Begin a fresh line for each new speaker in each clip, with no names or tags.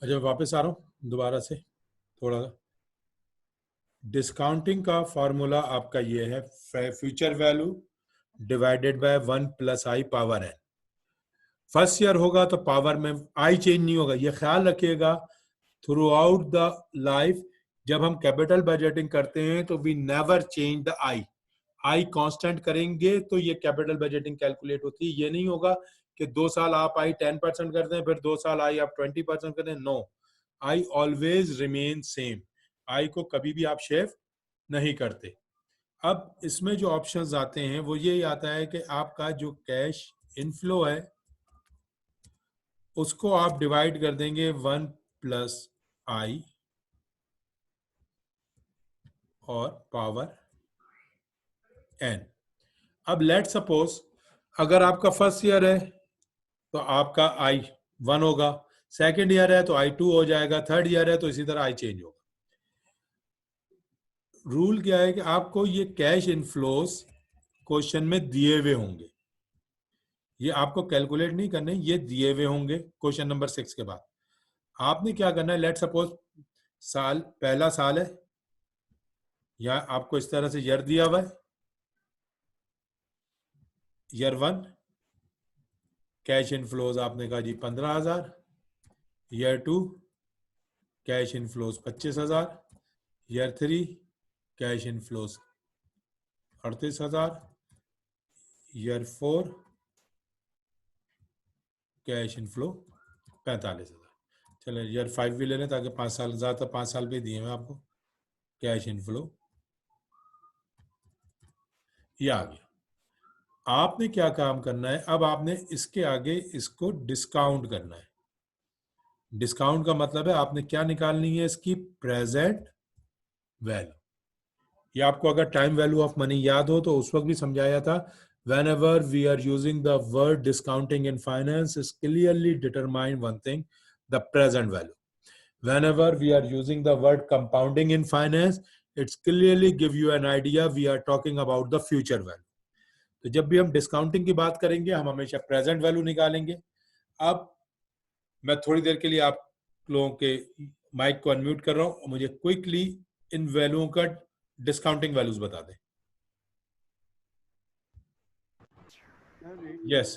अच्छा वापस आ रहा हूँ दोबारा से थोड़ा सा। डिस्काउंटिंग का फॉर्मूला आपका ये है, future value divided by 1 + i power n। First year होगा तो पावर में आई चेंज नहीं होगा, ये ख्याल रखिएगा थ्रू आउट द लाइफ। जब हम कैपिटल बजटिंग करते हैं तो we never change the I constant करेंगे तो ये कैपिटल बजटिंग कैलकुलेट होती है। ये नहीं होगा कि 2 साल आप आई 10% करते हैं, फिर 2 साल आई आप 20% करते हैं। No, I always remain same. I को कभी भी आप शेव नहीं करते। अब इसमें जो ऑप्शंस आते हैं वो ये आता है कि आपका जो कैश इनफ्लो है उसको आप डिवाइड कर देंगे 1 + i और पावर n। अब लेट सपोज अगर आपका फर्स्ट ईयर है तो आपका i 1 होगा, सेकेंड ईयर है तो i 2 हो जाएगा, थर्ड ईयर है तो इसी तरह i चेंज होगा। रूल क्या है कि आपको ये कैश इनफ्लोस क्वेश्चन में दिए हुए होंगे, ये आपको कैलकुलेट नहीं करने, ये दिए हुए होंगे क्वेश्चन नंबर 6 के बाद। आपने क्या करना है, लेट सपोज साल पहला साल है या आपको इस तरह से ईयर दिया हुआ है, ईयर 1 कैश इनफ्लोज आपने कहा जी 15,000, year 2 cash inflows 25,000, year 3 cash inflows 38,000, year 4 cash inflow 45,000। चले ईयर 5 भी ले लें ताकि 5 साल, ज़्यादातर 5 साल भी दिए हैं आपको। कैश इनफ्लो ये आ गया। आपने क्या काम करना है, अब आपने इसके आगे इसको डिस्काउंट करना है। डिस्काउंट का मतलब है आपने क्या निकालनी है, इसकी प्रेजेंट वैल्यू। ये आपको अगर टाइम वैल्यू ऑफ मनी याद हो तो उस वक्त भी समझाया था, whenever we are using the word discounting in finance is clearly determine one thing, the present value. Whenever we are using the word compounding in finance, it's clearly give you an idea we are talking about the future value. तो जब भी हम discounting की बात करेंगे हम हमेशा present value निकालेंगे। अब मैं थोड़ी देर के लिए आप लोगों के माइक को अनम्यूट कर रहा हूं और मुझे क्विकली इन वैल्यूओं का डिस्काउंटिंग वैल्यूज बता दें। यस,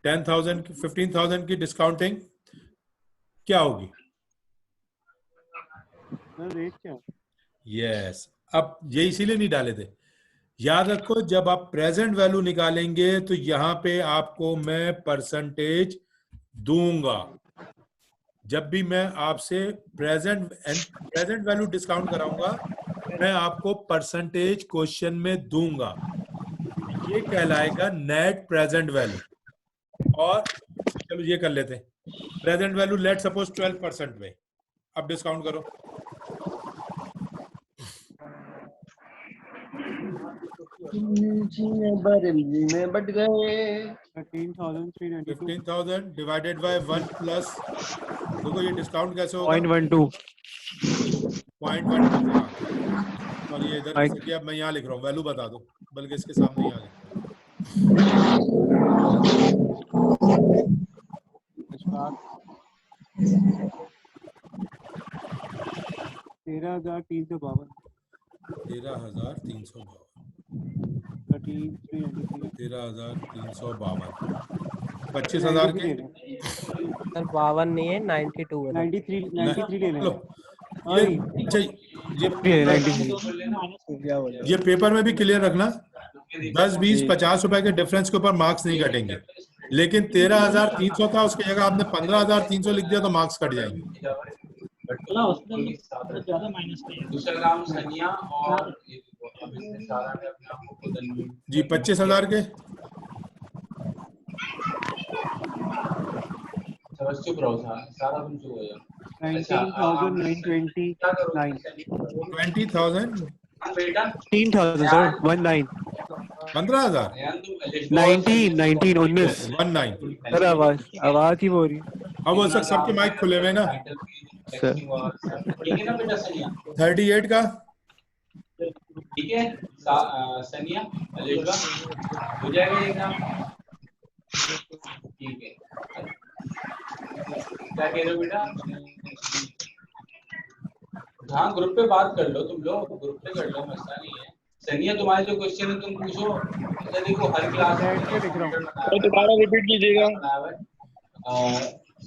10,000 15,000 की डिस्काउंटिंग क्या होगी?
रेट क्या?
यस, अब ये इसीलिए नहीं डाले थे। याद रखो जब आप प्रेजेंट वैल्यू निकालेंगे तो यहां पे आपको मैं परसेंटेज दूंगा। जब भी मैं आपसे प्रेजेंट वैल्यू डिस्काउंट कराऊंगा मैं आपको परसेंटेज क्वेश्चन में दूंगा, ये कहलाएगा नेट प्रेजेंट वैल्यू। और चलो ये कर लेते हैं, प्रेजेंट वैल्यू लेट सपोज 12% में, अब डिस्काउंट करो।
में बढ़ गए
15,392
डिवाइडेड बाय 1 प्लस, देखो ये डिस्काउंट कैसे होगा,
0.12
0.12। और ये इधर अब मैं यहाँ लिख रहा हूँ, वैल्यू बता दो, बल्कि इसके सामने यहाँ लिख रहा हूँ।
13,352
13,352 25,000 के
52 नहीं है, 92 है।
93 ले लें।
अच्छा ये पेपर में भी क्लियर रखना, 10, 20, 50 रुपए के डिफरेंस के ऊपर मार्क्स नहीं कटेंगे, लेकिन 13,300 था उसकी जगह आपने 15,300 लिख दिया तो मार्क्स कट जाएंगे। जी 25,000 के
19,929
20,000
सर 19
15,000
19 सर आवाज ही हो रही है।
अब वो सबके माइक खुले हुए ना।
सर
38 का
ठीक है सनिया अलेशवा हो जाएगा ये काम। ठीक है क्या कह रहे हो बेटा? हाँ ग्रुप पे बात कर लो, तुम लोग ग्रुप पे कर लो, मसला नहीं है। सनिया तुम्हारे जो क्वेश्चन है तुम पूछो। अच्छा देखो हर क्लास में
नेट पे लिख रहा हूँ।
तो
दोबारा रिपीट कीजिएगा।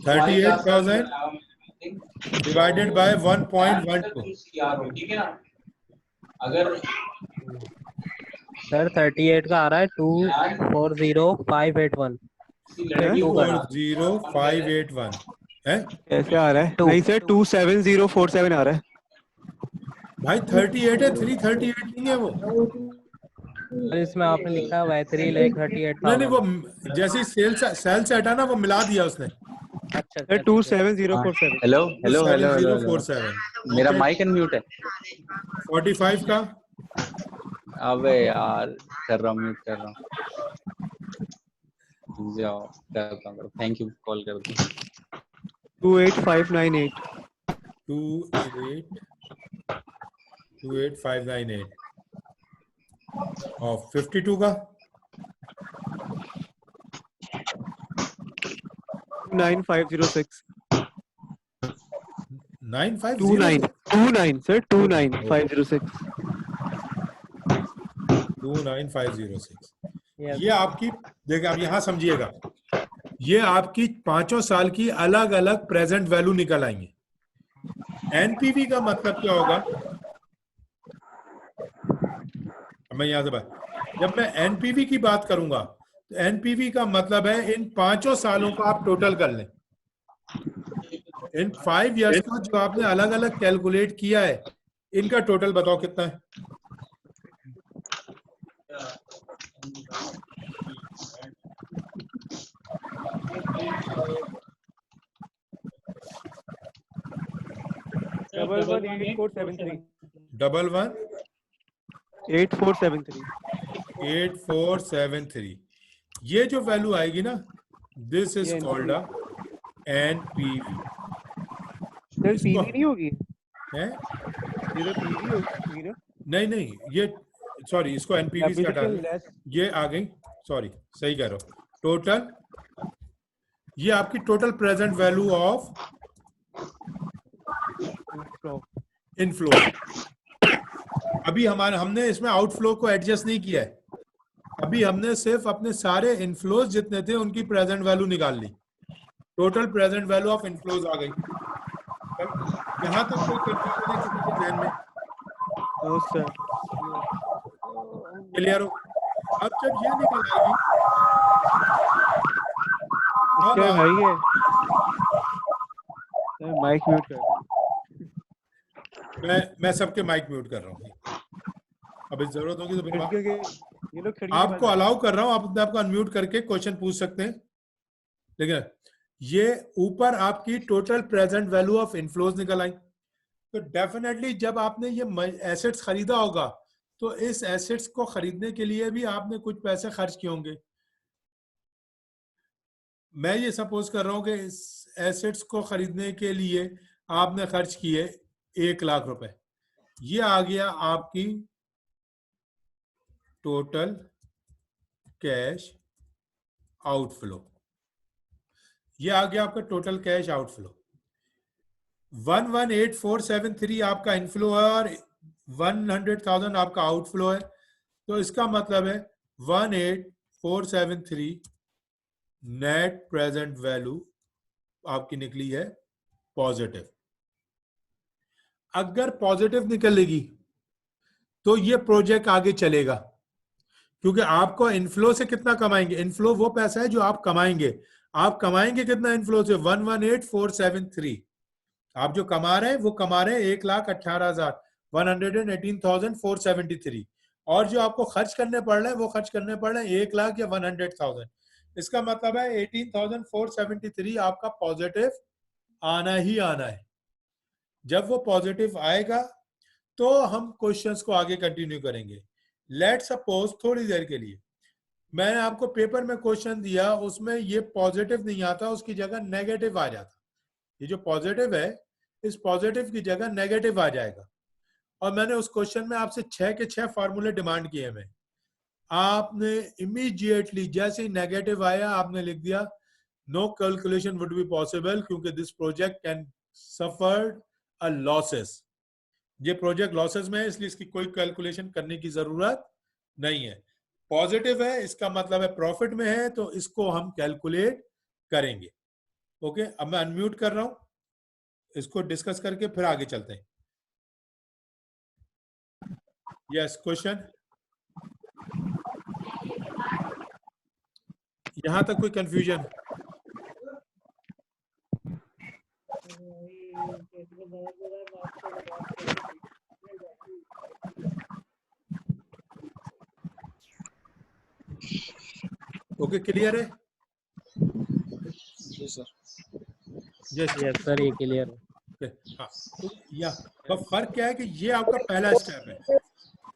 38,000 डिवाइडेड बाय 1.12।
हो ठीक है ना। अगर
सर 38 का आ रहा है 240581।
240581 है
कैसे आ रहा है?
Two.
नहीं सर 27047 आ रहा है।
भाई 38 है, 338 नहीं है वो।
और इसमें आपने लिखा है 3,38,000।
नहीं वो जैसे सेल से हटा ना, वो मिला दिया उसने।
अच्छा
sir 27047।
Hello hello hello hello
7047
मेरा माइक अनम्यूट है।
45 का
अबे यार कर रहा हूँ, म्यूट कर रहा हूँ। जाओ करता हूँ, थैंक यू कॉल कर दो।
28598।
28598 और 52 का
29506।
950
29 सर 29506।
29506।
Yes.
ये आपकी देखिए, आप यहां समझिएगा, ये आपकी 5 साल की अलग अलग प्रेजेंट वैल्यू निकल आएंगे। एनपीवी का मतलब क्या होगा? मैं यहां से बात, जब मैं एनपीवी की बात करूंगा तो एनपीवी का मतलब है इन 5 सालों का आप टोटल कर लें। इन 5 इयर्स का जो आपने अलग अलग कैलकुलेट किया है, इनका टोटल बताओ कितना है?
डबल 18473।
11
8473।
8473। ये जो वैल्यू आएगी ना, दिस इज
ये
कॉल्ड अ एनपीवी।
सर
इसको
पीवी नहीं होगी?
है
ये तो पीवी होगी ना?
नहीं, ये सॉरी, इसको एनपीवी से हटा
कैपिटल
दें।
लेस।
ये आ गई, सॉरी सही कह रहे हो। टोटल, ये आपकी total present value of inflow. अभी हमने इसमें आउटफ्लो को एडजस्ट नहीं किया है। अभी हमने सिर्फ अपने सारे इनफ्लोज जितने थे उनकी प्रेजेंट वैल्यू निकाल ली। Total present value of inflows आ गई। यहां तक कोई कंफ्यूजन है किसी के ध्यान में?
No sir.
क्लियर हो? अब जब ये निकल आएगी, अब
क्या
आप
भाई है? सर माइक म्यूट कर दो।
मैं सबके माइक म्यूट कर रहा हूँ। अब इस जरूरत होगी तो फिर
खिड़कियों के ये लोग खिड़की
आपको अलाउ कर रहा हूँ, आप अपने आप को अनम्यूट करके क्वेश्चन पूछ सकते हैं। लेकिन ये ऊपर आपकी total present value of inflows निकल आई। तो डेफिनेटली जब आपने ये एसेट्स खरीदा होगा तो इस एसेट्स को खरीदने के लिए भी आपने कुछ पैसे खर्च किए होंगे। मैं ये सपोज कर रहा हूं कि इस एसेट्स को खरीदने के लिए आपने खर्च किए 1 लाख रुपए। ये आ गया आपकी टोटल कैश आउटफ्लो। ये आ गया आपका टोटल कैश आउटफ्लो। 118,473 आपका इनफ्लो है और 100,000 आपका आउटफ्लो है। तो इसका मतलब है 18473 नेट प्रेजेंट वैल्यू आपकी निकली है पॉजिटिव। अगर पॉजिटिव निकलेगी तो ये प्रोजेक्ट आगे चलेगा, क्योंकि आपको इनफ्लो से कितना कमाएंगे? इनफ्लो वो पैसा है जो आप कमाएंगे। आप कमाएंगे कितना इनफ्लो से? 118,473। आप जो कमा रहे हैं वो कमा रहे हैं 1,18,000, 118,473। और जो आपको खर्च करने पड़ रहे हैं वो खर्च करने पड़ रहे हैं 1 लाख या 100,000। इसका मतलब है 18,473 आपका पॉजिटिव आना ही आना है। जब वो पॉजिटिव आएगा तो हम क्वेश्चंस को आगे कंटिन्यू करेंगे। लेट सपोज थोड़ी देर के लिए मैंने आपको पेपर में क्वेश्चन दिया, उसमें ये पॉजिटिव नहीं आता, उसकी जगह नेगेटिव आ जाता। ये जो पॉजिटिव है, इस पॉजिटिव की जगह नेगेटिव आ जाएगा। और मैंने उस क्वेश्चन में आपसे 6 के 6 फार्मूले डिमांड किए हैं। आपने इमीडिएटली जैसे ही नेगेटिव आया आपने लिख दिया no calculation would be possible क्योंकि this project can suffer a losses. ये प्रोजेक्ट लॉसेस में है, इसलिए इसकी कोई कैलकुलेशन करने की जरूरत नहीं है। पॉजिटिव है, इसका मतलब है प्रॉफिट में है, तो इसको हम कैलकुलेट करेंगे। ओके, अब मैं अनम्यूट कर रहा हूं, इसको डिस्कस करके फिर आगे चलते हैं। यस, क्वेश्चन यहां तक कोई कंफ्यूजन? ओके, क्लियर है? यस
यस सर, ये क्लियर है।
हाँ, तो या फर्क क्या है कि ये आपका पहला स्टेप है।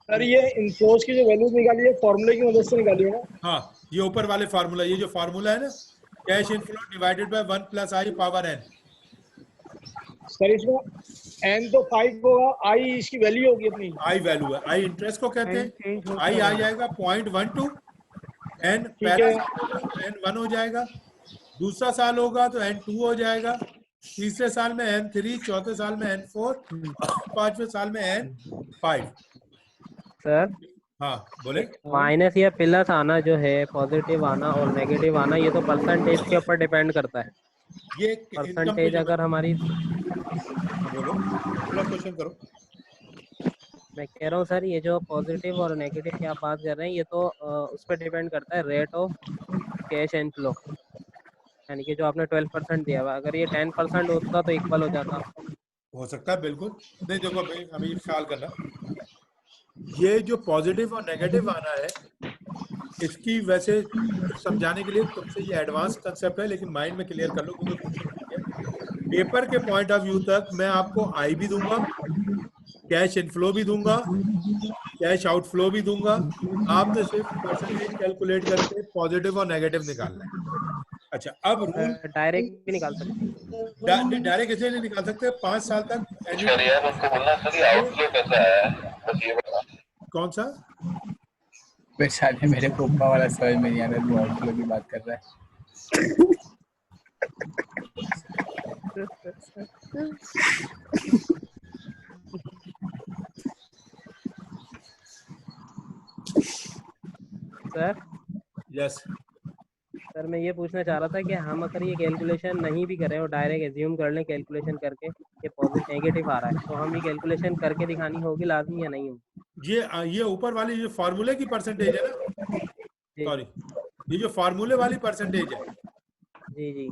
सर ये इनफ्लोज की जो वैल्यूज निकाली है फॉर्मूले की मदद से निकाली है ना?
हाँ, ये ऊपर वाले फार्मूला, ये जो फार्मूला है ना, cash inflow divided by 1 + i power n।
Sir इसमें n तो 5 होगा, i इसकी वैल्यू होगी अपनी।
i वैल्यू है, i इंटरेस्ट को कहते हैं। i आ जाएगा 0.12, n
ठीक
पहला
है।
साल होगा तो n 1 हो जाएगा, दूसरा साल होगा तो n 2 हो जाएगा, तीसरे साल में n 3, चौथे साल में n 4, पांचवें साल में n 5।
सर
हाँ बोले।
माइनस या प्लस आना जो है, पॉजिटिव आना और नेगेटिव आना, ये तो परसेंटेज के ऊपर डिपेंड करता है।
ये
परसेंटेज अगर हमारी,
बोलो, पूरा क्वेश्चन करो।
मैं कह रहा हूँ सर, ये जो पॉजिटिव और नेगेटिव की आप बात कर रहे हैं, ये तो उस पर डिपेंड करता है रेट ऑफ कैश इनफ्लो, यानी कि जो आपने 12% दिया हुआ, अगर ये 10% होता तो इक्वल हो जाता।
हो सकता है, बिल्कुल। नहीं देखो भाई, हमें ख्याल करना, ये जो पॉजिटिव और नेगेटिव आना है, इसकी वैसे समझाने के लिए तुमसे ये एडवांस कंसेप्ट है, लेकिन माइंड में क्लियर कर लो, क्योंकि पेपर के पॉइंट ऑफ व्यू तक मैं आपको आई भी दूंगा, कैश इनफ्लो भी दूंगा, कैश आउटफ्लो भी दूंगा। आपने सिर्फ परसेंटेज कैलकुलेट करके पॉजिटिव और नेगेटिव निकालना है। अच्छा, अब रूल
डायरेक्ट भी निकाल सकते हैं।
डायरेक्ट इसलिए नहीं निकाल सकते, 5 साल तक कौन सा
बेचारे मेरे को ऊपर वाला समझ में नहीं आ रहा, वो आउटफ्लो की बात कर रहा है।
सर
यस
सर मैं ये पूछना चाह रहा था कि हम अगर ये कैलकुलेशन नहीं भी करें और डायरेक्ट एज्यूम कर लें कैलकुलेशन करके कि पॉजिटिव नेगेटिव आ रहा है, तो हम ये कैलकुलेशन करके दिखानी होगी लाजमी या नहीं होगी?
ये ऊपर वाली जो फार्मूले की परसेंटेज है ना,
जी
सॉरी, ये जो फार्मूले वाली परसेंटेज है,
जी जी,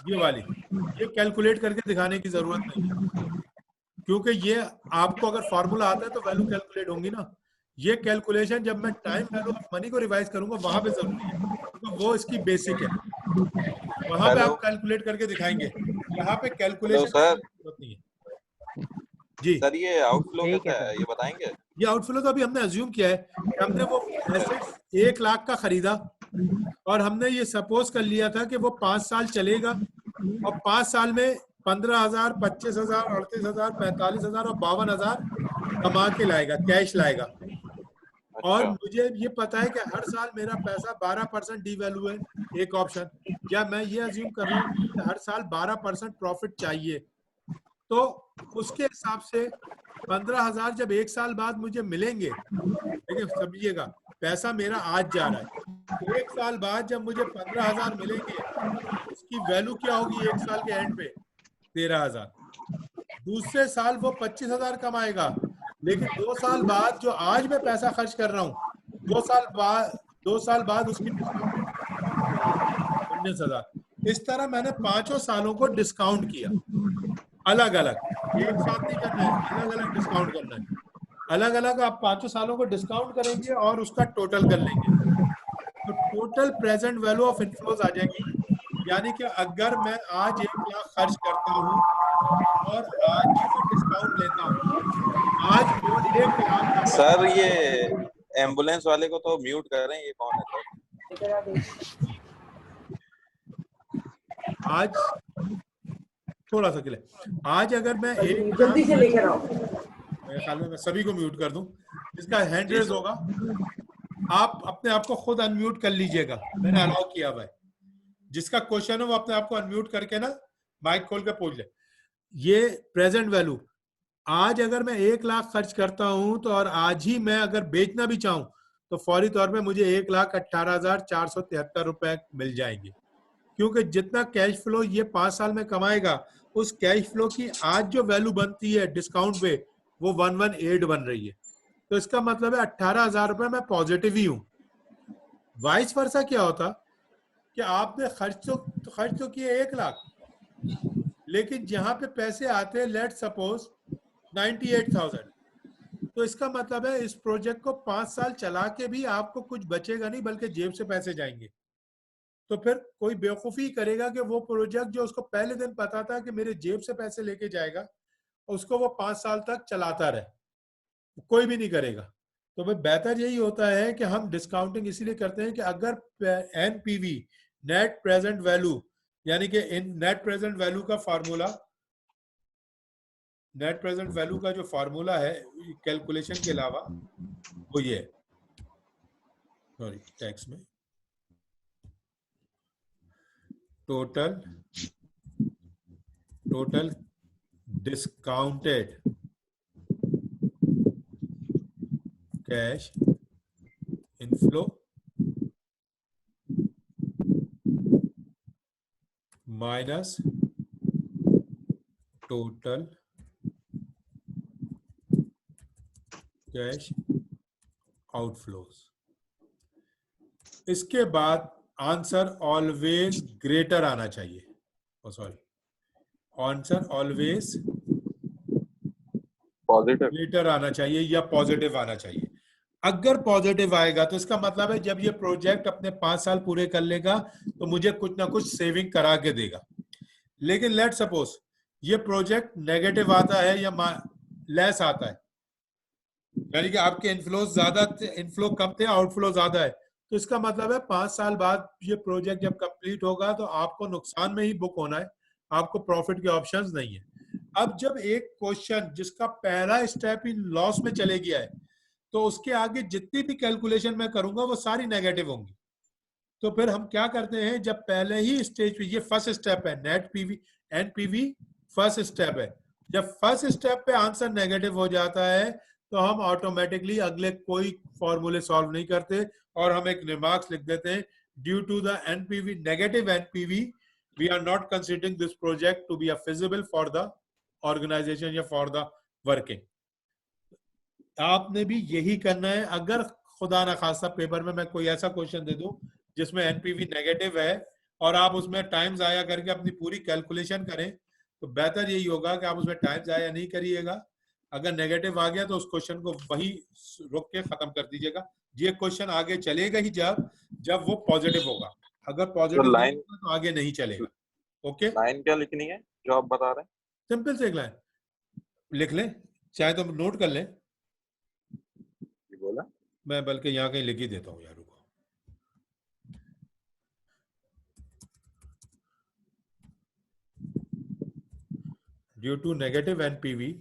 ये वाली, ये कैलकुलेट करके दिखाने की जरूरत नहीं है, क्योंकि ये आपको अगर फार्मूला आता है तो वैल्यू कैलकुलेट होंगी ना। ये कैलकुलेशन जब मैं टाइम वैल्यू ऑफ मनी को रिवाइज करूंगा वहां पे जरूरी है, क्योंकि वो इसकी बेसिक है, वहां पे आप कैलकुलेट करके दिखाएंगे, यहाँ पे कैलकुलेशन की जरूरत नहीं है। जी
सर, ये आउटफ्लो
ठीक
कैसा
है
है ये बताएंगे?
ये आउटफ्लो तो अभी हमने अज्यूम किया है कि हमने वो एसेट्स 1 लाख का खरीदा और हमने ये सपोज कर लिया था कि वो 5 साल चलेगा और 5 साल में 15,000, 25,000, 38,000, 45,000 और 52,000 कमा के लाएगा, कैश लाएगा। और मुझे ये पता है कि हर साल मेरा पैसा 12% डीवैल्यू है, एक ऑप्शन, या मैं ये अज्यूम कर रहा हूँ कि हर साल 12% प्रॉफिट चाहिए, तो उसके हिसाब से 15,000 जब 1 साल बाद मुझे मिलेंगे, देखिए समझिएगा, पैसा मेरा आज जा रहा है, 1 साल बाद जब मुझे 15,000 मिलेंगे, उसकी वैल्यू क्या होगी 1 साल के एंड पे? 13,000। दूसरे साल वो 25,000 कमाएगा, लेकिन 2 साल बाद जो आज मैं पैसा खर्च कर रहा हूँ, 2 साल बाद उसकी 19,000। इस तरह मैंने 5 सालों को डिस्काउंट किया, अलग अलग, एक साथ नहीं करना है, अलग अलग डिस्काउंट करना है, अलग अलग आप 5 सालों को डिस्काउंट करेंगे और उसका टोटल कर लेंगे, तो total present value of inflows आ जाएगी। यानी कि अगर मैं आज 1 लाख खर्च करता हूँ और आज ही मैं डिस्काउंट लेता हूँ, आज वो 1 लाख।
सर ये एम्बुलेंस वाले को तो म्यूट कर रहे हैं, ये कौन है सर?
आज थोड़ा सा क्लियर, आज अगर मैं एक
जल्दी से लेकर आओ,
मेरे ख्याल में मैं सभी को म्यूट कर दूं, जिसका हैंड रेज होगा आप अपने आप को खुद अनम्यूट कर लीजिएगा, मैंने अलाउ किया हुआ है, जिसका क्वेश्चन है वो अपने आप को अनम्यूट करके ना माइक खोल के पूछ ले। ये प्रेजेंट वैल्यू आज अगर मैं 1 लाख खर्च करता हूं तो और आज ही मैं अगर बेचना भी चाहूं तो फौरी तौर पे मुझे 1,18,473 रुपए मिल जाएंगे, क्योंकि जितना कैश फ्लो ये 5 साल में कमाएगा उस कैश फ्लो की आज जो वैल्यू बनती है डिस्काउंट पे वो 118 बन रही है। तो इसका मतलब है 18,000 रुपए मैं पॉजिटिव ही हूं। वाइस वर्सा क्या होता कि आपने खर्च तो किए 1 लाख, लेकिन जहां पे पैसे आते हैं लेट सपोज 98,000, तो इसका मतलब है इस प्रोजेक्ट को 5 साल चला के भी आपको कुछ बचेगा नहीं, बल्कि जेब से पैसे जाएंगे। तो फिर कोई बेवकूफ़ी करेगा कि वो प्रोजेक्ट जो उसको पहले दिन पता था कि मेरे जेब से पैसे लेके जाएगा, उसको वो 5 साल तक चलाता रहे, कोई भी नहीं करेगा। तो भाई बेहतर यही होता है कि हम डिस्काउंटिंग इसीलिए करते हैं कि अगर एनपीवी नेट प्रेजेंट वैल्यू, यानी कि इन नेट प्रेजेंट वैल्यू का फार्मूला, नेट प्रेजेंट वैल्यू का जो फार्मूला है कैलकुलेशन के अलावा वो ये, सॉरी टैक्स में total discounted cash inflow minus total cash outflows. इसके बाद आंसर ऑलवेज ग्रेटर आना चाहिए, sorry answer always
positive
greater आना चाहिए या पॉजिटिव आना चाहिए। अगर पॉजिटिव आएगा तो इसका मतलब है जब ये प्रोजेक्ट अपने 5 साल पूरे कर लेगा तो मुझे कुछ ना कुछ सेविंग करा के देगा। लेकिन लेट सपोज ये प्रोजेक्ट नेगेटिव आता है या लेस आता है, यानी कि आपके इनफ्लो कम थे, आउटफ्लो ज्यादा है, तो इसका मतलब है 5 साल बाद ये प्रोजेक्ट जब कंप्लीट होगा तो आपको नुकसान में ही बुक होना है, आपको प्रॉफिट के ऑप्शंस नहीं है। अब जब एक क्वेश्चन जिसका पहला स्टेप ही लॉस में चले गया है तो उसके आगे जितनी भी कैलकुलेशन मैं करूंगा वो सारी नेगेटिव होंगी। तो फिर हम क्या करते हैं, जब पहले ही स्टेज पे, ये फर्स्ट स्टेप है, net PV NPV first step है, जब फर्स्ट स्टेप पे आंसर नेगेटिव हो जाता है तो हम ऑटोमेटिकली अगले कोई फॉर्मूले सॉल्व नहीं करते और हम एक रिमार्क्स लिख देते हैं, due to the NPV negative NPV we are not considering this project to be feasible for the organisation या फॉर द वर्किंग। आपने भी यही करना है। अगर खुदा ना खास्ता पेपर में मैं कोई ऐसा क्वेश्चन दे दूं जिसमें एनपीवी नेगेटिव है और आप उसमें टाइम जाया करके अपनी पूरी कैलकुलेशन करें, तो बेहतर यही होगा कि आप उसमें टाइम जाया नहीं करिएगा। अगर नेगेटिव आ गया तो उस क्वेश्चन को वही रोक के खत्म कर दीजिएगा। ये क्वेश्चन आगे चलेगा ही जब वो पॉजिटिव होगा, अगर पॉजिटिव नहीं होगा तो आगे नहीं चलेगा। ओके,
लाइन क्या लिखनी है जो आप बता रहे हैं?
सिंपल से एक लाइन लिख लें, चाहे तो नोट कर लें,
बोला
मैं बल्कि यहाँ कहीं लिख ही देता हूँ यार को। Due to negative NPV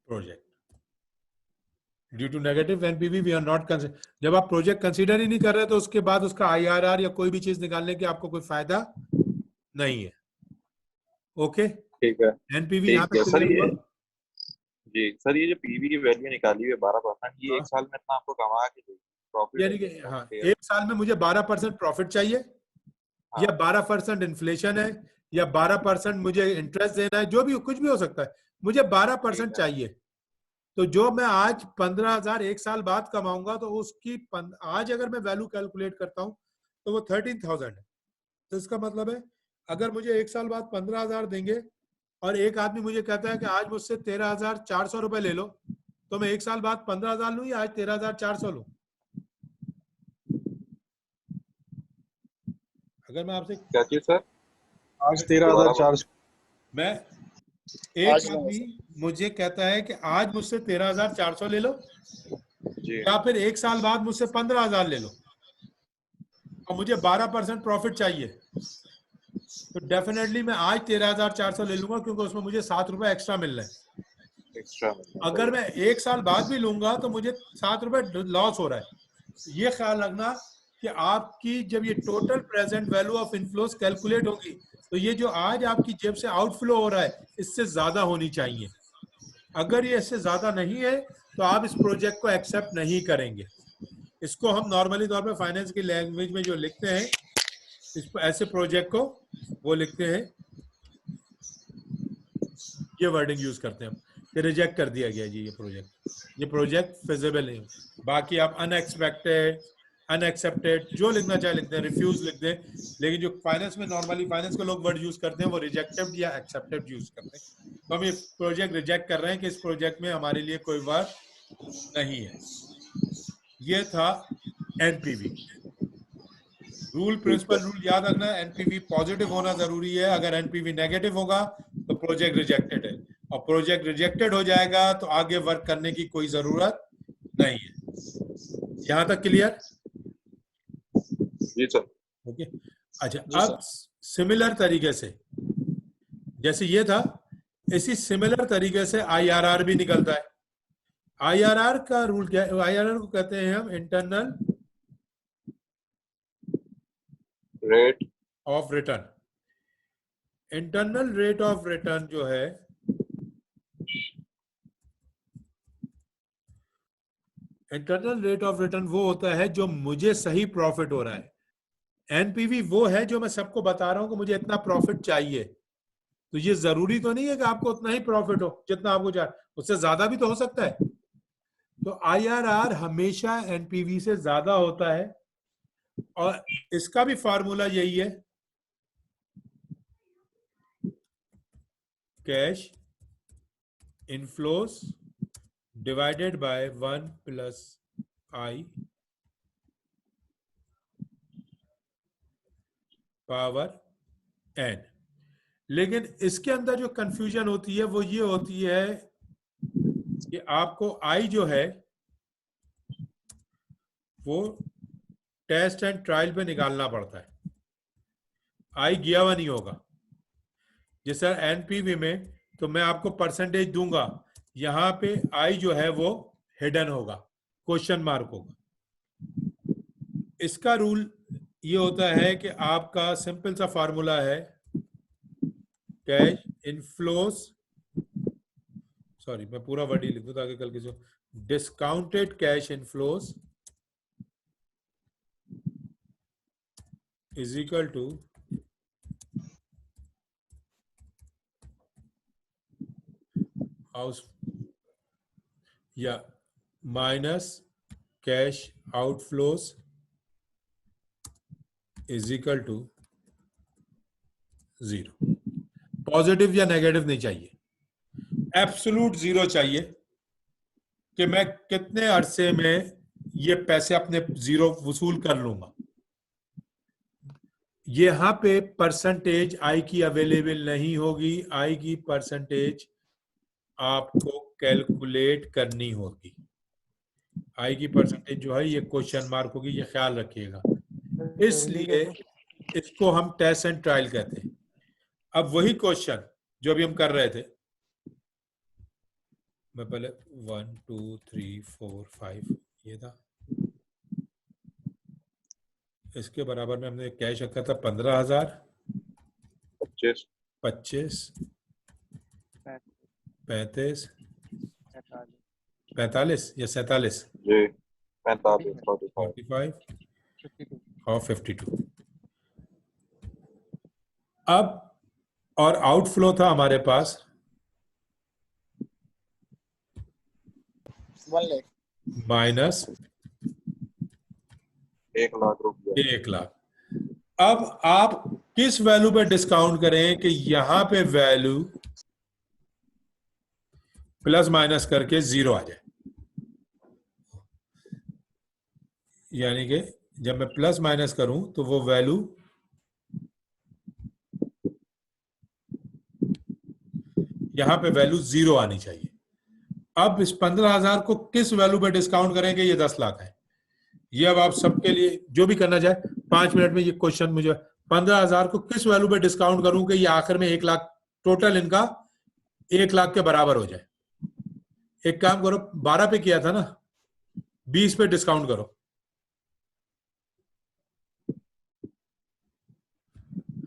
project, due to negative NPV we are not consider. जब आप प्रोजेक्ट कंसीडर ही नहीं कर रहे तो उसके बाद उसका आईआरआर या कोई भी चीज निकालने के आपको कोई फायदा नहीं है। ओके,
ठीक है,
एनपीवी यहाँ पे
सर ये जी सर, ये जो पीवी की वैल्यू निकाली हुई है 12%, ये एक साल में इतना आपको कमा के देगी प्रॉफिट,
यानी कि हाँ, एक साल में मुझे 12% प्रॉफिट चाहिए, या 12% इन्फ्लेशन है, या 12% मुझे इंटरेस्ट देना है, जो भी कुछ भी हो सकता है, मुझे 12% चाहिए। तो जो मैं आज 15,000 एक साल बाद कमाऊंगा तो उसकी आज अगर मैं वैल्यू कैलकुलेट करता हूं तो वो 13,000 है। तो इसका मतलब है अगर मुझे एक साल बाद 15,000 देंगे और एक आदमी मुझे कहता है कि आज मुझसे 13,400 रुपए ले लो, तो मैं एक साल बाद 15,000 लूं या आज 13,400 लूं? अगर मैं आपसे
क्या चीज सर?
आज 13,400।
मैं एक आदमी मुझे कहता है कि आज मुझसे 13,400 ले लो
जी,
या फिर एक साल बाद मुझसे 15,000 ले लो और मुझे 12% प्रॉफिट चाहिए, तो डेफिनेटलि मैं आज 13,400 ले लूंगा क्योंकि उसमें मुझे 7 रुपए एक्स्ट्रा मिल रहे हैं।
एक्स्ट्रा।
अगर मैं एक साल बाद भी लूंगा तो मुझे 7 रुपए लॉस हो रहा है, ये ख्याल रखना कि आपकी जब ये total present value of inflows calculate होगी तो ये जो आज आपकी जेब से आउटफ्लो हो रहा है इससे ज्यादा होनी चाहिए। अगर ये इससे ज्यादा नहीं है तो आप इस प्रोजेक्ट को एक्सेप्ट नहीं करेंगे। इसको हम नॉर्मली तौर पे फाइनेंस की लैंग्वेज में जो लिखते हैं इस ऐसे प्रोजेक्ट को वो लिखते हैं, ये वर्डिंग यूज करते हैं हम कि रिजेक्ट कर दिया गया जी ये प्रोजेक्ट फिजिबल नहीं। बाकी आप अनएक्सपेक्टेड, अनएक्सेप्टेड जो लिखना चाहे लिखते हैं, रिफ्यूज लिखते हैं, लेकिन जो फाइनेंस में नॉर्मली फाइनेंस के लोग वर्ड यूज करते हैं वो रिजेक्टेड या एक्सेप्टेड यूज करते हैं। तो हम ये प्रोजेक्ट रिजेक्ट कर रहे हैं कि इस प्रोजेक्ट में हमारे लिए कोई वर्क नहीं है। ये था एनपीवी रूल, प्रिंसिपल रूल याद रखना, एनपीवी पॉजिटिव होना जरूरी है। अगर एनपीवी नेगेटिव होगा तो प्रोजेक्ट रिजेक्टेड है, और प्रोजेक्ट रिजेक्टेड हो जाएगा तो आगे वर्क करने की कोई जरूरत नहीं है। यहां तक क्लियर?
जी सर।
ओके, अच्छा अब सिमिलर तरीके से जैसे ये था इसी सिमिलर तरीके से आईआरआर भी निकलता है। आईआरआर का रूल क्या है? आईआरआर को कहते हैं हम internal
rate
of return. Internal rate of return जो है इंटरनल रेट ऑफ रिटर्न वो होता है जो मुझे सही प्रॉफिट हो रहा है। एनपीवी वो है जो मैं सबको बता रहा हूं कि मुझे इतना प्रॉफिट चाहिए, तो ये जरूरी तो नहीं है कि आपको उतना ही प्रॉफिट हो जितना आपको चाहिए, उससे ज्यादा भी तो हो सकता है। तो आईआरआर हमेशा एनपीवी से ज्यादा होता है, और इसका भी फार्मूला यही है, cash inflows divided by 1 plus I power N. लेकिन इसके अंदर जो कंफ्यूजन होती है वो ये होती है कि आपको आई जो है वो टेस्ट एंड ट्रायल पे निकालना पड़ता है, आई गया हुआ नहीं होगा। जैसे एनपीवी में तो मैं आपको परसेंटेज दूंगा, यहां पे आई जो है वो हिडन होगा, क्वेश्चन मार्क होगा। इसका रूल ये होता है कि आपका सिंपल सा फार्मूला है कैश इनफ्लोस, सॉरी मैं पूरा वर्ड ही लिख दूं ताकि कल किसी, discounted cash inflows is equal to house या minus cash outflows is equal to 0। Positive या नेगेटिव नहीं चाहिए, एब्सोल्यूट 0 चाहिए कि मैं कितने अरसे में ये पैसे अपने 0 वसूल कर लूंगा। यहां पे परसेंटेज आई की अवेलेबल नहीं होगी, आई की परसेंटेज आपको कैलकुलेट करनी होगी। आई की परसेंटेज जो है ये क्वेश्चन मार्क होगी, ये ख्याल रखिएगा। इसलिए इसको हम टेस्ट एंड ट्रायल कहते हैं। अब वही क्वेश्चन जो अभी हम कर रहे थे, मैं पहले 1 2 3 4 5 ये था, इसके बराबर में हमने कैश रखा था 15,000, 25, 35, 45 या 47
जी 45,
45 और 52। अब और आउटफ्लो था हमारे पास
1 लाख
माइनस
1 लाख रुपया।
1 लाख। अब आप किस वैल्यू पे डिस्काउंट करें कि यहां पे वैल्यू प्लस माइनस करके 0 आ जाए, यानी कि जब मैं प्लस माइनस करूं तो वो वैल्यू यहां पे वैल्यू 0 आनी चाहिए। अब इस 15,000 को किस वैल्यू पे डिस्काउंट करेंगे? ये 10 लाख है। ये अब आप सबके लिए जो भी करना चाहे 5 मिनट में ये क्वेश्चन मुझे 15,000 को किस वैल्यू पे डिस्काउंट करूं कि ये आखिर में 1 लाख, टोटल इनका 1 लाख के बराबर हो जाए। एक काम करो, 12 पे किया था ना, 20 पे डिस्काउंट करो,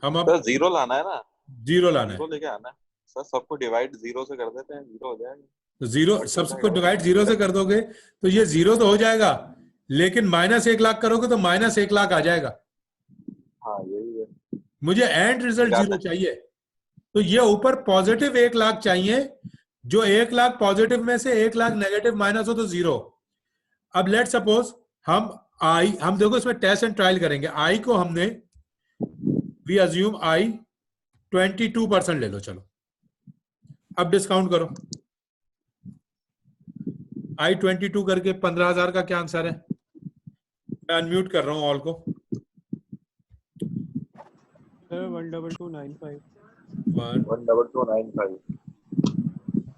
हम अब
सर जीरो लाना है ना,
जीरो लाना है।
जीरो लेके आना है सर, सबको डिवाइड जीरो से कर देते हैं, जीरो हो जाएगा।
तो जीरो सबको डिवाइड जीरो से कर दोगे तो ये जीरो तो हो जाएगा, लेकिन -1,00,000 करोगे तो -1,00,000 आ जाएगा।
हाँ यही है।
मुझे एंड रिजल्ट जीरो चाहिए, तो ये ऊपर पॉजिटिव 1,00,000 चाहिए, जो 1,00,000 पॉजिटिव में से 1,00,000 नेगेटिव माइनस हो तो जीरो। अब लेट सपोज हम देखो इसमें टेस्ट एंड ट्रायल करेंगे। आई को हमने वी अज्यूम आई 22% ले लो, चलो अब डिस्काउंट करो। आई 22 करके 15,000 का क्या आंसर है? मैं अनम्यूट कर रहा हूं ऑल को।
12295
12295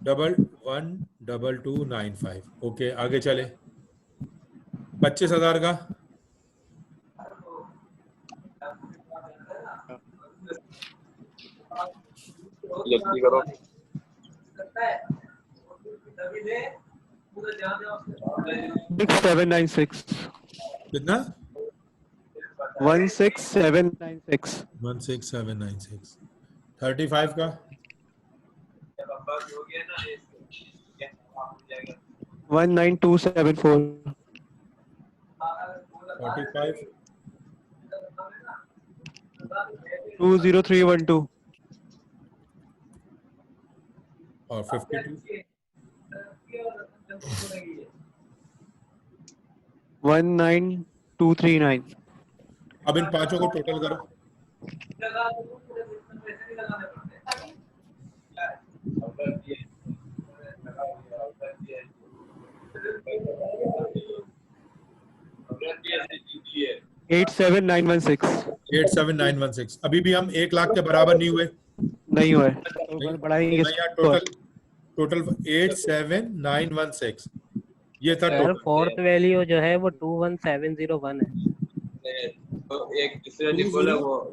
11295। ओके आगे चले। 25,000 का
जल्दी करो।
16796
कितना?
16796
16796। 35 का
19274
45
20312
और 52
19239
अब इन पांचों को टोटल करो।
Eight seven nine one six
87916। अभी भी हम 1,00,000 के बराबर नहीं हुए।
नहीं हुआ है,
नहीं,
बढ़ाएंगे
मैं यहाँ टोटल 87916 ये था
सर
टोटल।
फोर्थ वैल्यू जो है वो 21701 है।
तो एक दूसरा निकोला वो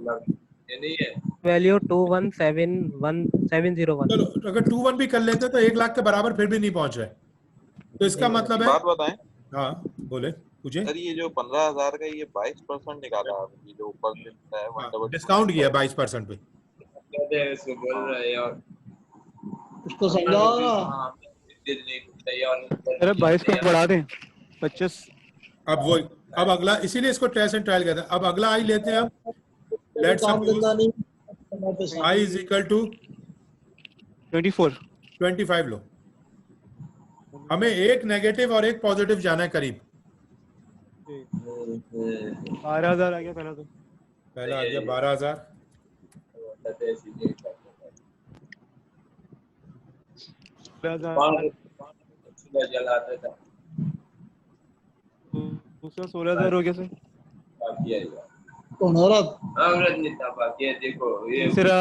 ये नहीं है
वैल्यू 2171701।
चलो अगर 21 भी कर लेते तो 1,00,000 के बराबर फिर भी नहीं पहुंच रहे, तो इसका मतलब है।
बात बताएं
हाँ बोले, पूछे।
सर, ये जो 15,000 का ये 22% निकाला आपने, जो ऊपर से लिखा है 122।
डिस्काउंट किया 22% पे।
इसको बोल रहे हैं और
उसको समझाओ ना।
अरे 22 को बढ़ा दें 25।
अब अगला, इसीलिए इसको टेस्ट एंड ट्रायल कहते हैं। अब अगला आई लेते हैं हम। Let's suppose I is equal to 25 लो। हमें एक नेगेटिव और एक पॉजिटिव जाना है करीब।
12,000 आ गया पहला तो।
पहला आ गया 12,000।
16,000 हो गया सर। तीसरा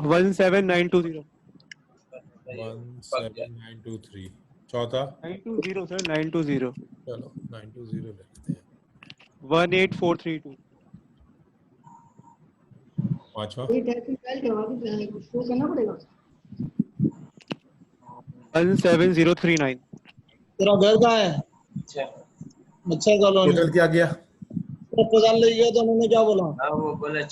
17920
17923। चौथा
920 सर 920
चलो 920 लेते हैं।
18432
पांचवा
17039।
तेरा घर कहाँ है? मच्छर कॉलोनी।
टोटल क्या गया?
अस्पताल ले गया तो उन्होंने क्या बोला?
वो बोले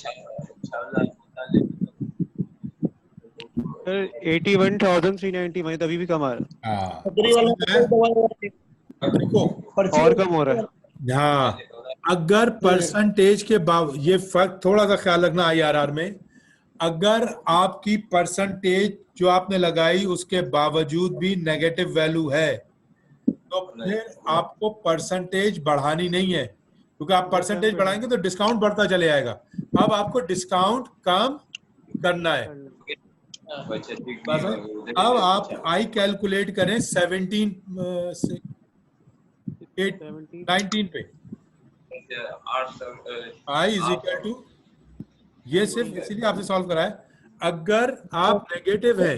सर 81,390 वही तभी भी कम आ रहा
हाँ
बकरी वाला
देखो
है और कम हो रहा है।
हाँ, अगर परसेंटेज के ये फर्क थोड़ा सा ख्याल रखना IRR में। अगर आपकी परसेंटेज जो आपने लगाई उसके बावजूद भी नेगेटिव वैल्यू है तो फिर आपको परसेंटेज बढ़ानी नहीं है, क्योंकि आप परसेंटेज बढ़ाएंगे तो डिस्काउंट बढ़ता चले जाएगा। अब आपको डिस्काउंट कम करना है। अब आप आई कैलकुलेट करें 19 पे। आई इज इक्वल टू, ये सिर्फ इसीलिए आपसे सॉल्व करा है। अगर आप नेगेटिव है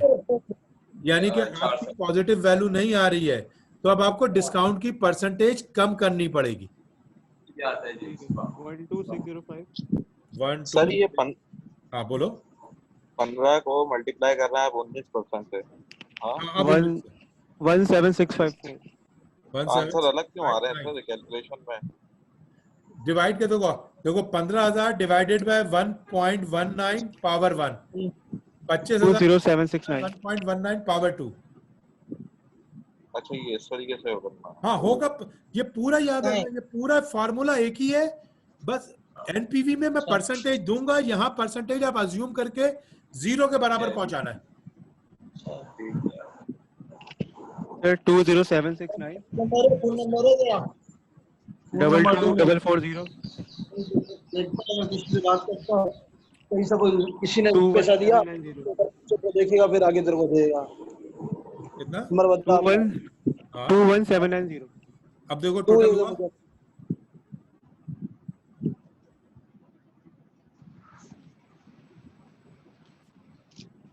यानी कि आपकी पॉजिटिव वैल्यू नहीं आ रही है तो अब आपको डिस्काउंट की परसेंटेज कम करनी पड़ेगी।
12605
सर ये
हाँ बोलो।
15 को मल्टीप्लाई कर रहा है 19% से। हाँ
17654
आंसर अलग क्यों आ रहे हैं सर कैलकुलेशन में?
डिवाइड कर दो। देखो 15,000 डिवाइडेड बाय 1.19 पावर 1, 25,000
20769
1.19 पावर 2।
अच्छा ये इस तरीके से होगा।
हाँ होगा, ये पूरा याद है, ये पूरा फॉर्मूला एक ही है, बस एनपीवी में मैं परसेंटेज दूंगा, यहाँ परसेंटेज आप अज्यूम करके 0 के बराबर पहुंचाना है।
सर 20769
फोन नंबर है क्या?
22440
देखता हूँ, किसी से बात करता हूँ, कहीं से कोई किसी ने पैसा दिया तो देखेगा, फिर आगे तेरे को देगा।
कितना?
नंबर बता।
21790।
अब देखो टोटल हुआ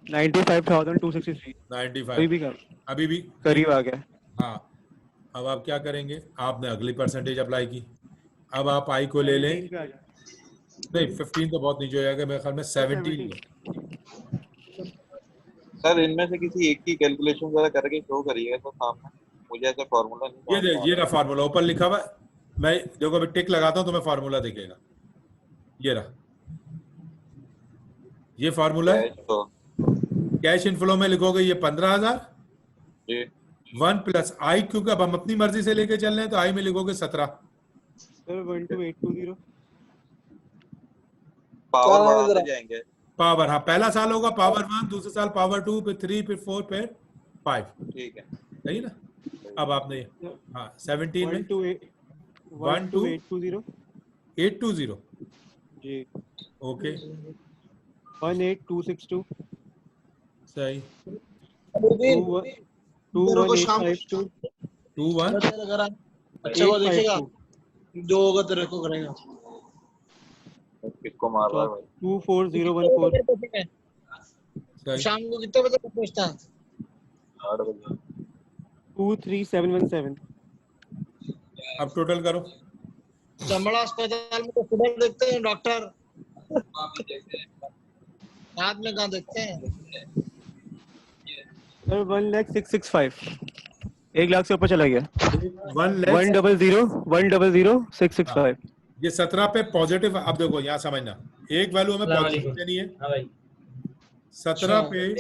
95,263।
95, अभी भी
करीब आ गया।
हाँ, अब आप क्या करेंगे, आपने अगली परसेंटेज अप्लाई की, अब आप आई को ले लें, नहीं 15 तो बहुत नीचे हो जाएगा, मेरे ख्याल में 17 लो।
सर इनमें से किसी एक की कैलकुलेशन जरा करके शो करिएगा तो सामने, मुझे ऐसा फॉर्मूला नहीं।
ये रहा फार्मूला ऊपर लिखा हुआ, मैं देखो अभी टिक लगाता हूँ तो मैं फार्मूला दिखेगा, ये रहा, ये फार्मूला है। कैश इनफ्लो में लिखोगे ये 15,000 1 प्लस आई, क्योंकि अब हम अपनी मर्जी से लेके चल रहे हैं तो आई में लिखोगे 17।
सर 12820
पावर बढ़ाते जाएंगे।
पावर, हाँ पहला साल होगा पावर 1, दूसरे साल पावर 2, फिर 3, फिर 4, फिर 5।
ठीक है,
सही ना? अब आपने हाँ 17 में 12820
जी,
ओके
18262
सही,
21852
21
अच्छा वो देखेगा, जो होगा तेरे को करेगा।
किसको मार रहा है भाई?
24014
शाम को कितने बजे पहुंचता है?
8 बजे।
23717।
अब टोटल करो।
चमड़ा अस्पताल में तो सुबह देखते हैं डॉक्टर, रात में कहाँ देखते हैं?
सर 1,0665, 1 लाख से ऊपर चला गया। 100,665।
ये 17 पे पॉजिटिव, अब देखो यहाँ समझना, एक वैल्यू हमें पॉजिटिव देनी है, 17 पे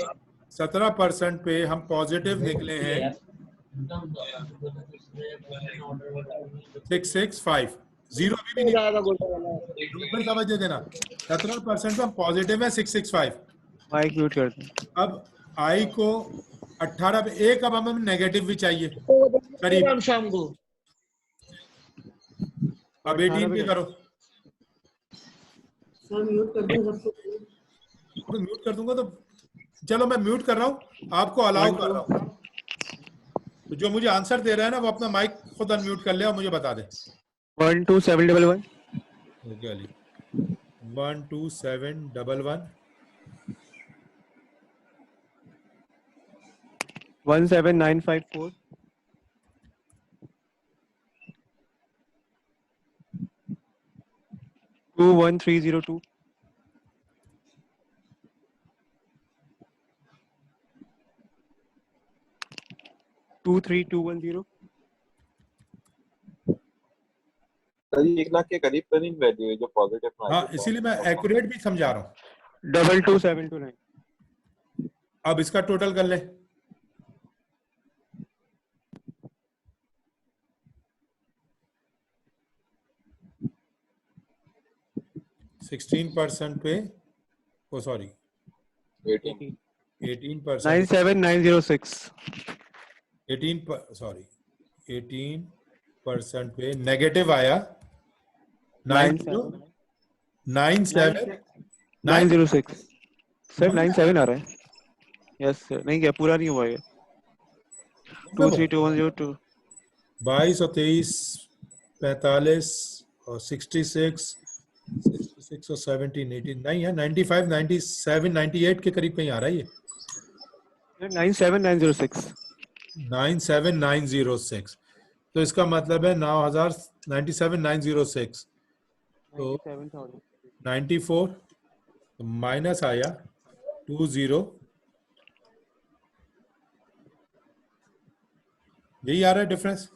17% पे हम पॉजिटिव निकले हैं 665, जीरो अभी भी नहीं, समझ देना 17% पे हम पॉजिटिव है 665।
माइक म्यूट कर दो।
अब आई को 18 पे एक, अब हमें नेगेटिव भी चाहिए करीब,
शाम को
अब 18 पे करो। म्यूट कर दूंगा तो चलो मैं म्यूट कर रहा हूँ, आपको अलाउ कर रहा हूँ, तो जो मुझे आंसर दे रहा है ना वो अपना माइक खुद अनम्यूट कर ले और मुझे बता दे।
12711
ओके अली, 12711
17954 21302 23210।
सर 1 लाख के करीब तो नहीं वैल्यू है जो पॉजिटिव में।
हाँ इसीलिए मैं एक्यूरेट भी समझा रहा हूँ।
22729।
अब इसका टोटल कर ले, %16 पे, ओ सॉरी 18%,
97906
18% पे नेगेटिव आया
97906। सर 97 आ रहा है। यस सर, नहीं क्या पूरा नहीं हुआ ये। 23210
22 और 23 45 और 66 और 17 18 नहीं है, 95 97 98 के करीब कहीं आ रहा है ये।
97906
97906, तो इसका मतलब है 9,97,906, तो 94 माइनस आया 20, यही आ रहा है डिफरेंस,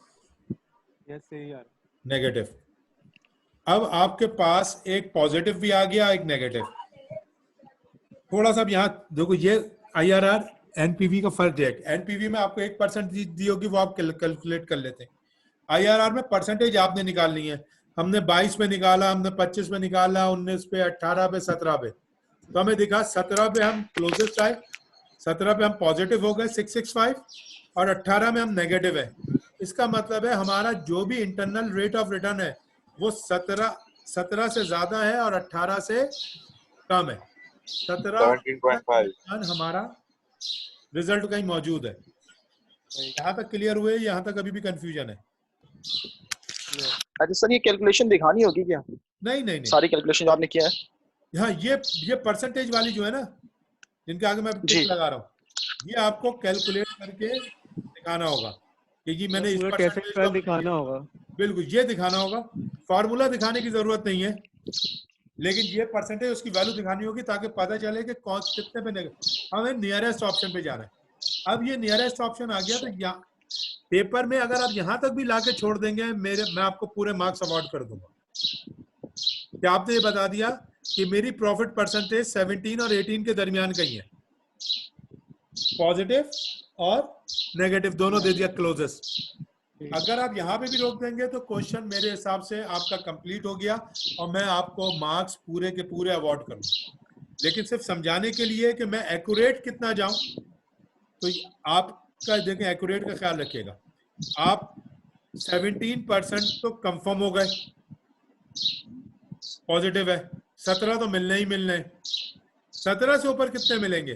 यस सही यार
नेगेटिव। अब आपके पास एक पॉजिटिव भी आ गया, एक नेगेटिव। थोड़ा सा यहाँ देखो, ये IRR एनपीवी का फर्क है। एनपीवी में आपको 1% दी होगी, वो आप कैलकुलेट कर लेते हैं। IRR में परसेंटेज आपने निकालनी है। हमने 22 में निकाला, हमने 25 में निकाला, 19 पे, 18 पे, 17 पे। तो हमें दिखा 17 पे हम क्लोजेस्ट आए, 17 पे हम पॉजिटिव हो गए 665, और 18 में हम नेगेटिव है। इसका मतलब है हमारा जो भी इंटरनल रेट ऑफ रिटर्न है वो 17 से ज्यादा है और 18 से कम है। 17.5 हमारा रिजल्ट कहीं मौजूद है। यहाँ तक क्लियर हुए? यहाँ तक अभी भी कंफ्यूजन है?
अच्छा सर, ये कैलकुलेशन दिखानी होगी क्या?
नहीं नहीं नहीं,
सारी कैलकुलेशन जो आपने किया है।
हाँ, ये परसेंटेज वाली जो है ना, जिनके आगे मैं टिक लगा रहा हूँ, ये आपको कैलकुलेट करके दिखाना होगा कि जी मैंने इस परसेंटेज का
दिखाना होगा। बिल्कुल,
ये दिखाना होगा। फॉर्मूला दिखाने की जरूरत नहीं है, लेकिन ये परसेंटेज उसकी वैल्यू दिखानी होगी ताकि पता चले कि कौन कितने पे नेगेटिव। हमें नियरेस्ट ऑप्शन पे जाना है। अब ये नियरेस्ट ऑप्शन आ गया, तो यहाँ पेपर में अगर आप यहाँ तक भी लाके छोड़ देंगे, मैं आपको पूरे मार्क्स अवार्ड कर दूंगा। क्या आपने ये बता दिया कि मेरी प्रॉफिट परसेंटेज 17 और 18 के दरमियान कहीं है, पॉजिटिव और नेगेटिव दोनों दे दिया क्लोजेस्ट। अगर आप यहाँ पे भी रोक देंगे तो क्वेश्चन मेरे हिसाब से आपका कंप्लीट हो गया और मैं आपको मार्क्स पूरे के पूरे अवार्ड करूंगा। लेकिन सिर्फ समझाने के लिए कि मैं एक्यूरेट कितना जाऊं, तो आपका देखें, एक्यूरेट का ख्याल रखिएगा। आप 17% तो कंफर्म हो गए, पॉजिटिव है। 17 तो मिलने ही मिलने हैं। 17 से ऊपर कितने मिलेंगे?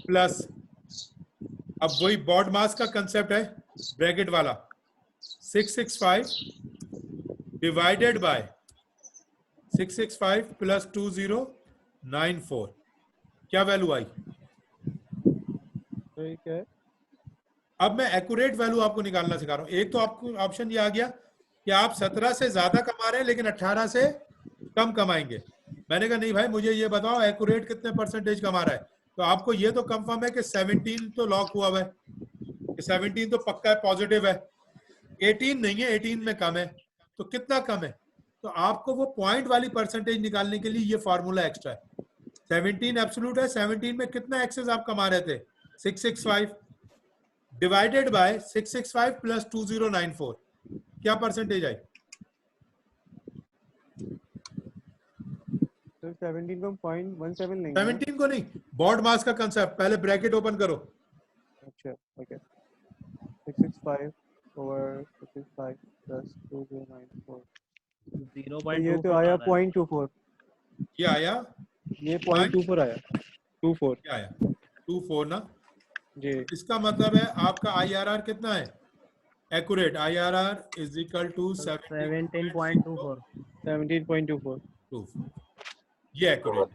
प्लस, अब वही बॉड मास का कंसेप्ट है, ब्रैकेट वाला, 665 डिवाइडेड बाय 665 प्लस 2094, क्या वैल्यू आई?
ठीक है।
अब मैं एक्यूरेट वैल्यू आपको निकालना सिखा रहा हूं। एक तो आपको ऑप्शन ये आ गया कि आप 17 से ज्यादा कमा रहे हैं लेकिन 18 से कम कमाएंगे। मैंने कहा नहीं भाई, मुझे ये बताओ एक्यूरेट कितने परसेंटेज कमा रहा है। तो आपको ये तो कंफर्म है कि 17 तो लॉक हुआ हुआ है, 17 तो पक्का है, पॉजिटिव है। 18 नहीं है, 18 में कम है। तो कितना कम है? तो आपको वो पॉइंट वाली परसेंटेज निकालने के लिए ये फॉर्मूला एक्स्ट्रा है। 17 एब्सोल्यूट है, 17 में कितना एक्सेस आप कमा रहे थे? 665 डिवाइडेड बाय 665 प्लस 2094, क्या परसेंटेज आई?
तो 17 को 0.17 लेंगे।
17 को नहीं, बॉड मास का कंसेप्ट। पहले ब्रैकेट ओपन करो।
अच्छा, ओके। 665 ओवर 665 प्लस 2094,
0.24
ये तो आया 0.24।
ये आया,
ये 0.24 आया, 24
क्या आया? 24 ना
जी।
इसका मतलब है आपका IRR कितना है? Accurate IRR is equal to
17.24।
17.24।
ये एक्यूरेट।